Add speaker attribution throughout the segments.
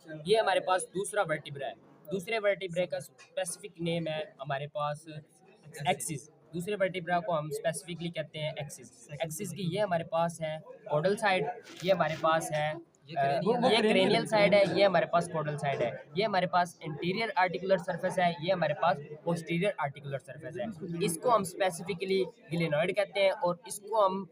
Speaker 1: ये हमारे पास दूसरा वर्टिब्रा है। दूसरे वर्टिब्रे का स्पेसिफिक नेम है हमारे पास एक्सिस। दूसरे वर्टिब्रा को हम स्पेसिफिकली कहते हैं एक्सिस। एक्सिस की ये हमारे पास है कॉडल साइड, ये हमारे पास है ये क्रेनियल साइड है, ये हमारे पास कॉडल साइड है। ये हमारे पास इंटीरियर आर्टिकुलर सरफेस है, ये हमारे पास पोस्टीरियर आर्टिकुलर सरफेस है। इसको हम स्पेसिफिकली ग्लेनोइड कहते हैं और इसको हम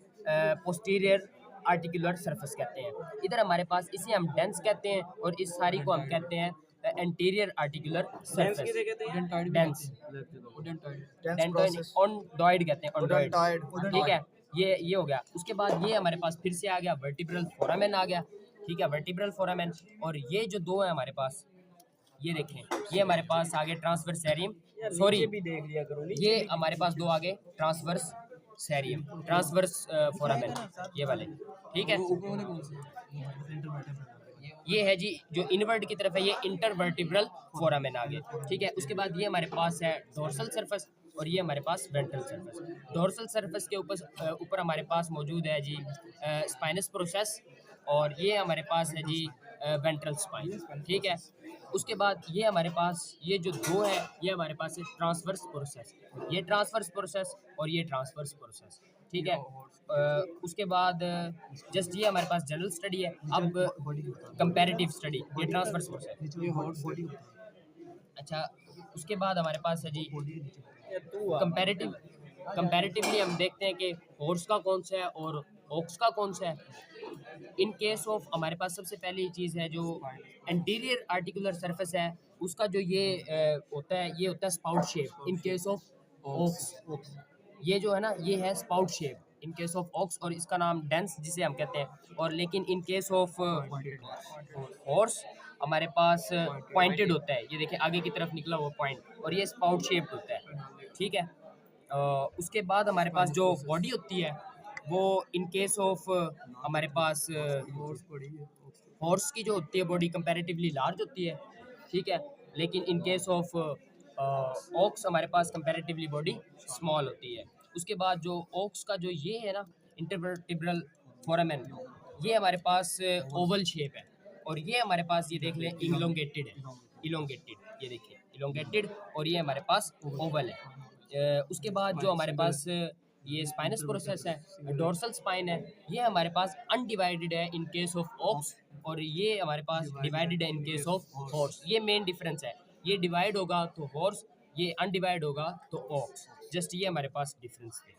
Speaker 1: पोस्टीरियर आर्टिकुलर सरफेस कहते हैं। इधर हमारे पास इसे हम डेंस कहते हैं और इस सारी को हम कहते हैं एंटीरियर आर्टिकुलर सरफेस। डेंस ऑनडॉइड कहते हैं, ऑनडॉइड। ठीक है, ये हो गया। उसके बाद ये हमारे पास फिर से आ गया वर्टिब्रल फोरामेन आ गया। ठीक है, वर्टिब्रल फोरामेन। और ये जो दो है हमारे पास, ये देखें, ये हमारे पास आगे ट्रांसवर्स सेरियम, सॉरी ये हमारे पास दो आगे ट्रांसवर्स सेरियम, ट्रांसवर्स फोरामेन, ये वाले। ठीक है, ये है जी जो इनवर्ट की तरफ है, ये इंटरवर्टिब्रल फोरामेन आ गए। ठीक है, उसके बाद ये हमारे पास है डोर्सल सरफेस और ये हमारे पास वेंट्रल सरफेस। डोर्सल सरफेस के ऊपर हमारे पास मौजूद है जी स्पाइनस प्रोसेस और ये हमारे पास है जी वेंट्रल स्पाइन। ठीक है, उसके बाद ये हमारे पास ये जो दो है ये हमारे पास है ट्रांसवर्स प्रोसेस, ये ट्रांसवर्स प्रोसेस और ये ट्रांसवर्स प्रोसेस। ठीक है, उसके बाद जस्ट ये हमारे पास जनरल स्टडी है। अब कंपैरेटिव स्टडी, ये ट्रांसवर्स प्रोसेस। अच्छा, उसके बाद हमारे पास है जी कंपैरेटिवली हम देखते हैं कि हॉर्स का कौन सा है और ऑक्स का कौन सा है। इन केस ऑफ हमारे पास सबसे पहली चीज़ है जो एंटीरियर आर्टिकुलर सरफेस है, उसका जो ये होता है, ये होता है spout shape. In case of aux ये जो है ना, ये है spout shape in case of aux और इसका नाम डेंस जिसे हम कहते हैं। और लेकिन इन केस ऑफ हॉर्स हमारे पास पॉइंटेड होता है, ये देखिए आगे की तरफ निकला हुआ पॉइंट, और ये स्पाउट शेप्ड होता है। ठीक है, उसके बाद हमारे पास जो बॉडी होती है वो इन केस ऑफ हमारे पास हॉर्स की जो होती है बॉडी कंपैरेटिवली लार्ज होती है। ठीक है, लेकिन इन केस ऑफ ऑक्स हमारे पास कंपैरेटिवली बॉडी स्मॉल होती है। उसके बाद जो ऑक्स का जो ये है ना इंटरवर्टिब्रल फोरामेन, ये हमारे पास ओवल शेप है और ये हमारे पास ये देख लें इलोंगेटेड है, इलोंगेटेड, ये देखिए इलोंगेटेड, और ये हमारे पास ओवल है। उसके बाद जो हमारे पास ये स्पाइनस प्रोसेस है, डोर्सल स्पाइन है, ये हमारे पास अनडिवाइडेड है इन केस ऑफ ऑक्स और ये हमारे पास डिवाइडेड है इन केस ऑफ हॉर्स। ये मेन डिफरेंस है, ये डिवाइड होगा तो हॉर्स, ये अनडिवाइड होगा तो ऑक्स। जस्ट ये हमारे पास डिफरेंस है।